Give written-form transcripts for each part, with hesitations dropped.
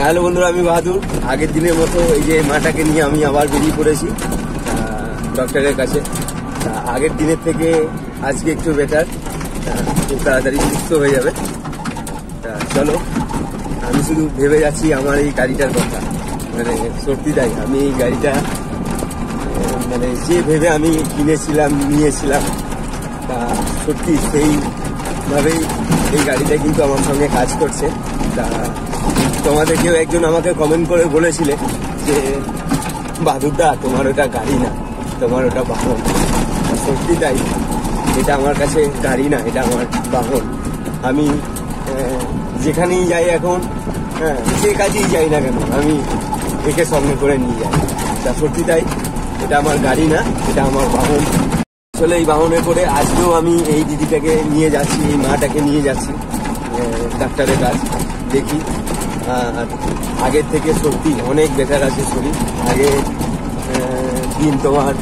Hello বন্ধুরা, আমি বাহাদুর। আগের দিনের মতো এই যে মাটাকে নিয়ে আমি আবার বেরিয়ে পড়েছি ডক্টরের কাছে। আগের দিনের থেকে আজকে একটু বেটার, খুব তাড়াতাড়ি সুস্থ হয়ে যাবে। চলো, আমি শুধু ভেবে যাচ্ছি আমার এই গাড়িটার কথা। মানে সত্যি তাই, আমি এই গাড়িটা মানে যে ভেবে আমি কিনেছিলাম, নিয়েছিলাম, তা সত্যি সেইভাবেই এই গাড়িটা কিন্তু আমার সঙ্গে কাজ করছে। তা তোমাদের কেউ একজন আমাকে কমেন্ট করে বলেছিলে যে বাহাদুরদা, তোমার ওটা গাড়ি না, তোমার ওটা বাহন। সত্যি তাই, এটা আমার কাছে গাড়ি না, এটা আমার বাহন। আমি যেখানেই যাই এখন, যে কাজেই যাই না কেন, আমি একে সঙ্গে করে নিয়ে যাই। তা সত্যি তাই, এটা আমার গাড়ি না, এটা আমার বাহন। আসলে এই বাহনে করে আজকেও আমি এই দিদিটাকে নিয়ে যাচ্ছি, এই মাটাকে নিয়ে যাচ্ছি ডাক্তারের কাজ। দেখি, আর আগের থেকে সত্যি অনেক বেটার আছে শরীর। আগে দিন তোমার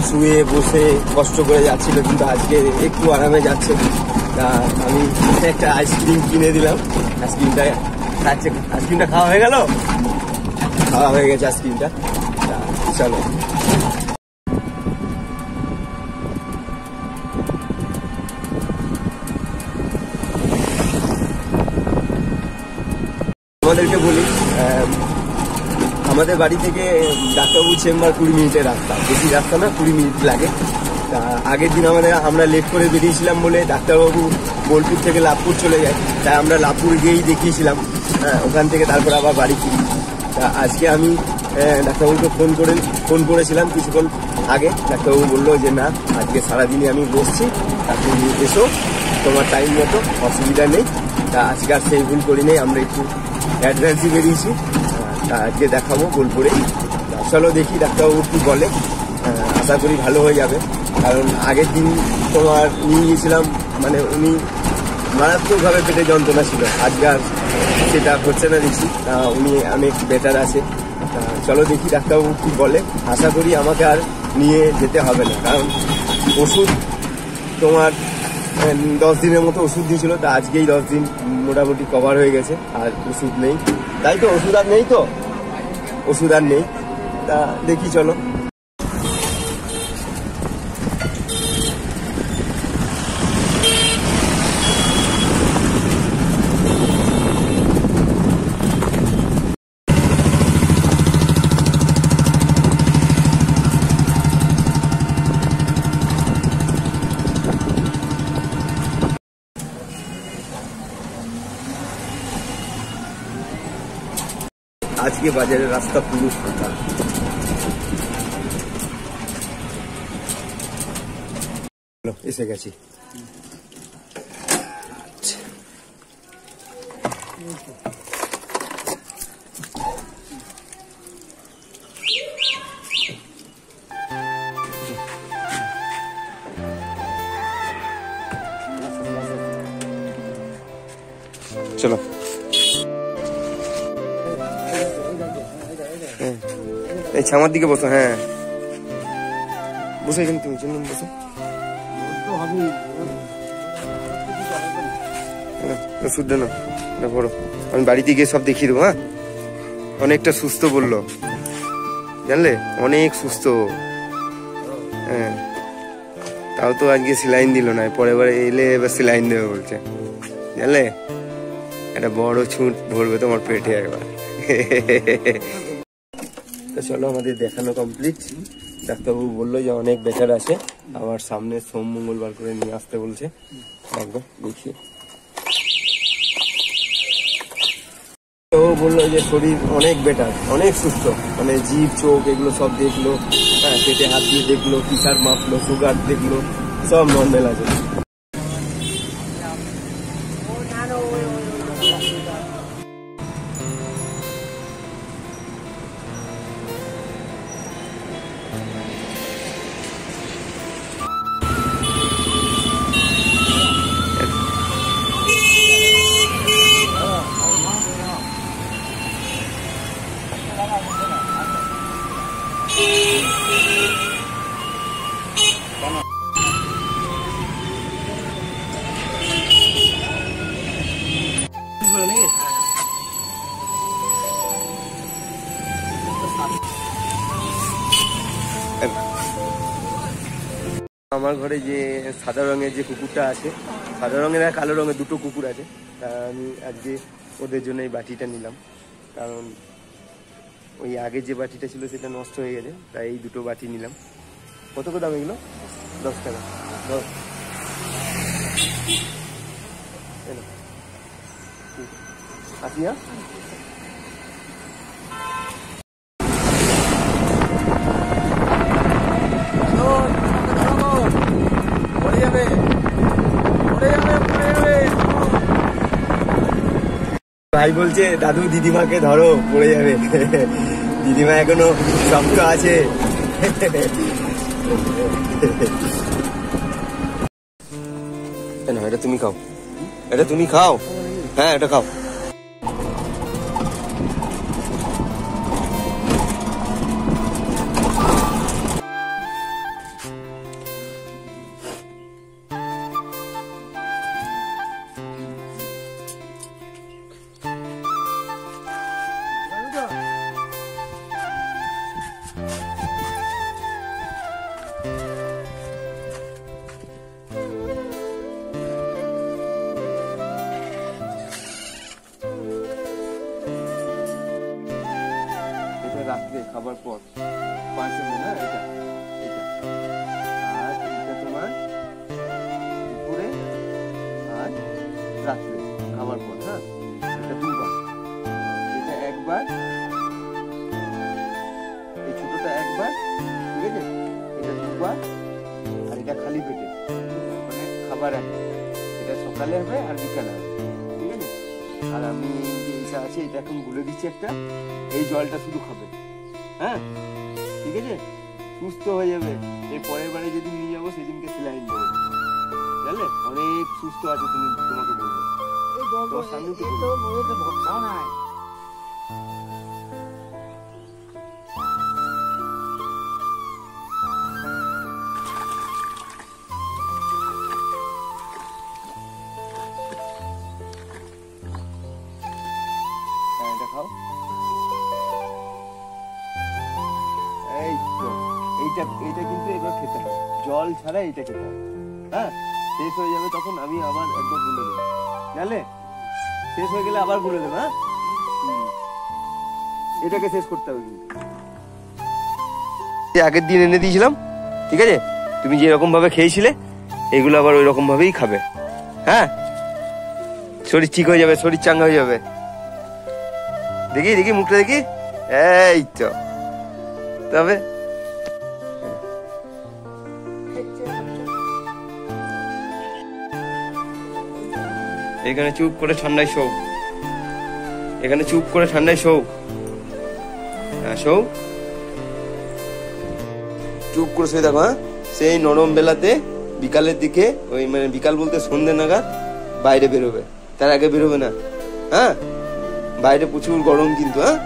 শুয়ে বসে কষ্ট করে যাচ্ছিল, কিন্তু আজকে একটু আরামে যাচ্ছে। তা আমি একটা আইসক্রিম কিনে দিলাম, আইসক্রিমটা খাচ্ছে। আইসক্রিমটা খাওয়া হয়ে গেল, খাওয়া হয়ে গেছে আইসক্রিমটা। চলো, আমাদেরকে বলি, আমাদের বাড়ি থেকে ডাক্তারবাবু চেম্বার 20 মিনিটের রাস্তা, বেশি রাস্তা না, 20 মিনিট লাগে। তা আগের দিন আমরা লেট করে বেরিয়েছিলাম বলে ডাক্তারবাবু বোলপুর থেকে লাভপুর চলে যায়। তাই আমরা লাভপুর গিয়েই দেখিয়েছিলাম, ওখান থেকে তারপর আবার বাড়ি ফিরি। তা আজকে আমি ডাক্তারবাবুকে ফোন করেছিলাম কিছুক্ষণ আগে। ডাক্তারবাবু বললো যে না, আজকে সারাদিনই আমি বসছি, তুমি এসো তোমার টাইম মতো, অসুবিধা নেই। তা আজকে আর সেই ভুল করি নেই, আমরা একটু অ্যাডভান্সই বেরিয়েছি। তা আজকে দেখাবো বোলপুরে। চলো দেখি ডাক্তারবাবু কি বলে, আশা করি ভালো হয়ে যাবে। কারণ আগের দিন তোমার নিয়ে গিয়েছিলাম, মানে উনি মারাত্মকভাবে পেটে যন্ত্রণা ছিল। আজকে আর সেটা হচ্ছে না দেখছি, উনি অনেক বেটার আছে। চলো দেখি ডাক্তারবাবু কি বলে। আশা করি আমাকে আর নিয়ে যেতে হবে না, কারণ ওষুধ তোমার 10 দিনের মতো ওষুধ দিয়েছিল। তা আজকেই 10 দিন মোটামুটি কভার হয়ে গেছে, আর ওষুধ নেই। তাই তো, ওষুধ আর নেই, তো ওষুধ আর নেই। তা দেখি, চলো। আজকে বাজারের রাস্তা পুরো ফাঁকা। এসে গেছি। চলো, এই ছামার দিকে বসো। হ্যাঁ, বসে এখানে, তুমি জন্য বসো। ওষুধ না, এটা পড়ো, আমি বাড়িতে গিয়ে সব দেখিয়ে দেবো। হ্যাঁ, অনেকটা সুস্থ বললো, জানলে, অনেক সুস্থ। হ্যাঁ, তাও তো আজকে সেলাইন দিল না, পরের বার এলে এবার সেলাইন দেবে বলছে, জানলে। একটা বড় ছুট ভরবে তোমার পেটে একবার। তো চলো, আমাদের দেখানো কমপ্লিট। ডাক্তারবাবু বললো যে অনেক বেটার আছে, আবার সামনে সোম মঙ্গলবার করে নিয়ে আসতে বলছে। একবার দেখি। ও বললো যে শরীর অনেক বেটার, অনেক সুস্থ, মানে জিভ চোখ এগুলো সব দেখলো, পেটে হাত দিয়ে দেখলো, প্রেসার মাপলো, সুগার দেখলো, সব নর্মাল আছে। আমার ঘরে যে সাদা রঙের যে কুকুরটা আছে, সাদা রঙের আর কালো রঙের দুটো কুকুর আছে, তা আমি আজকে ওদের জন্য এই বাটিটা নিলাম। কারণ ওই আগে যে বাটিটা ছিল সেটা নষ্ট হয়ে গেছে, তাই এই দুটো বাটি নিলাম। কত দাম এগুলো? 10 টাকা। 10 আসি। হ্যাঁ, ভাই বলছে দাদু দিদিমাকে ধরো, পড়ে যাবে। দিদিমা এখনো শক্ত আছে। এটা তুমি খাও, এটা তুমি খাও। হ্যাঁ, এটা খাও। রাত্রে খাবার পর 5 মিনিট, না এটা এটা, আর এটা তোমার দুপুরে আর রাত্রে খাবার পর। হ্যাঁ, এটা 2 বার, এটা 1 বার, এই ছোটটা 1 বার, ঠিক আছে, এটা 2 বার, আর এটা খালি পেটে, মানে খাবার আগে, এটা সকালে হবে আর বিকালে হবে, ঠিক আছে। আর আমি যে এটা আছে এটা এখন গুলে দিচ্ছি একটা, এই জলটা শুধু খাবে। হ্যাঁ, ঠিক আছে, সুস্থ হয়ে যাবে। এর পরের বারে যেদিন নিয়ে যাবো সেদিনকে সেলাইন দেবো, জানলে? অনেক সুস্থ আছে, তুমি তোমাকে বলবো। এটা খাও। এইটা কিন্তু এবার খেতে হবে, জল ছাড়া এইটা খেতে হবে। হ্যাঁ, শেষ হয়ে যাবে তখন আমি আবার একবার গুলে দেবো, জানলে? শেষ হয়ে গেলে আবার গুলে দেবো। হ্যাঁ, এটাকে শেষ করতে হবে কিন্তু। আগের দিন এনে দিয়েছিলাম, ঠিক আছে, তুমি যেরকম ভাবে খেয়েছিলে এগুলো আবার ওই রকম ভাবেই খাবে। হ্যাঁ, শরীর ঠিক হয়ে যাবে, শরীর চাঙ্গা হয়ে যাবে। দেখি দেখি মুখটা দেখি, এই তো। তবে এখানে চুপ করে ঠান্ডায় শোক, এখানে চুপ করে ঠান্ডায় শোক। হ্যাঁ, শোক, চুপ করে শুয়ে থাকো। হ্যাঁ, সেই নরম বেলাতে বিকালের দিকে, ওই মানে বিকাল বলতে সন্ধ্যে নাগাদ বাইরে বেরোবে, তার আগে বেরোবে না। হ্যাঁ, বাইরে প্রচুর গরম কিন্তু। হ্যাঁ,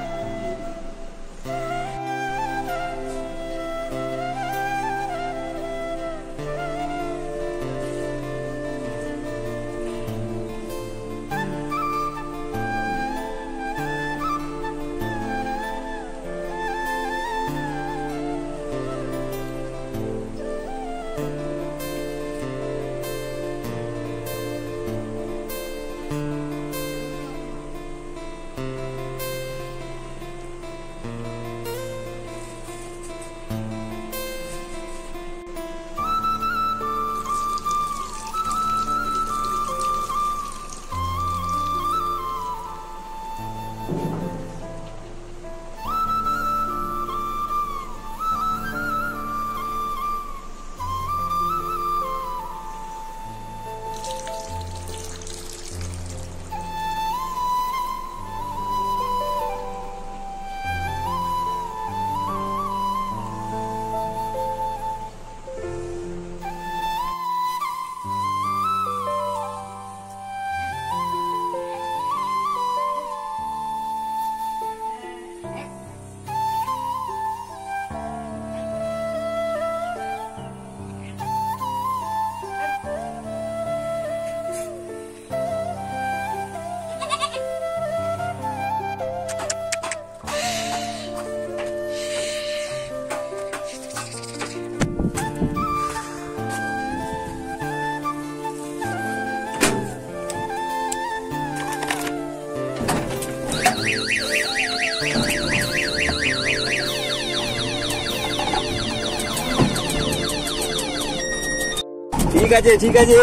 ঠিক আছে ঠিক আছে।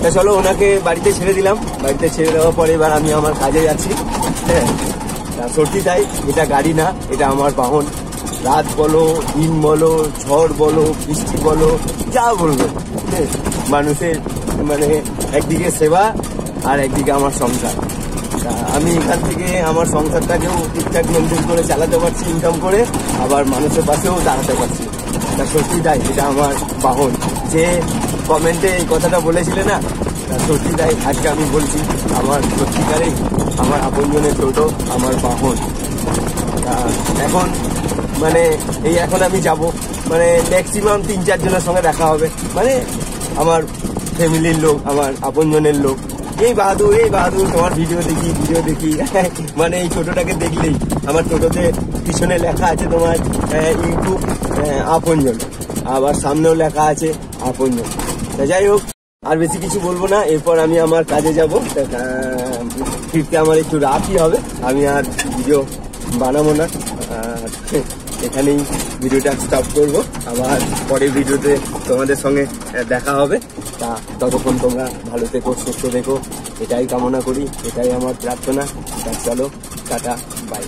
তা চলো ওনাকে বাড়িতে ছেড়ে দিলাম। বাড়িতে ছেড়ে দেওয়ার পরে এবার আমি আমার কাজে যাচ্ছি। হ্যাঁ, সত্যি তাই, এটা গাড়ি না, এটা আমার বাহন। রাত বলো, দিন বলো, ঝড় বলো, বৃষ্টি বলো, যা বলবো, মানুষের মানে একদিকে সেবা আর একদিকে আমার সংসার। আমি এখান থেকে আমার সংসারটাকেও ঠিকঠাক মেনটেন করে চালাতে পারছি, ইনকাম করে, আবার মানুষের পাশেও দাঁড়াতে পারছি। তা সত্যি তাই, এটা আমার বাহন। যে কমেন্টে এই কথাটা বলেছিলে না, সত্যি তাই, আজকে আমি বলছি, আমার সত্যিকারেই আমার আপনজনের টোটো আমার বাহন। এখন মানে এখন আমি যাব, মানে ম্যাক্সিমাম 3-4 জনের সঙ্গে দেখা হবে, মানে আমার ফ্যামিলির লোক, আমার আপনজনের লোক। এই বাহাদুর তোমার ভিডিও দেখি মানে এই টোটোটাকে দেখলেই আমার টোটোতে পিছনে লেখা আছে তোমার ইউটিউব আপনজন, আবার সামনেও লেখা আছে আপনজন। যাই হোক, আর বেশি কিছু বলবো না। এরপর আমি আমার কাজে যাব, ফিরতে আমার একটু রাতই হবে। আমি আর ভিডিও বানাবো না, এখানেই ভিডিওটা স্টপ করবো। আবার পরের ভিডিওতে তোমাদের সঙ্গে দেখা হবে। তা ততক্ষণ তোমরা ভালো থেকো, সুস্থ থেকো, এটাই কামনা করি, এটাই আমার প্রার্থনা। চলো, টাটা, বাই।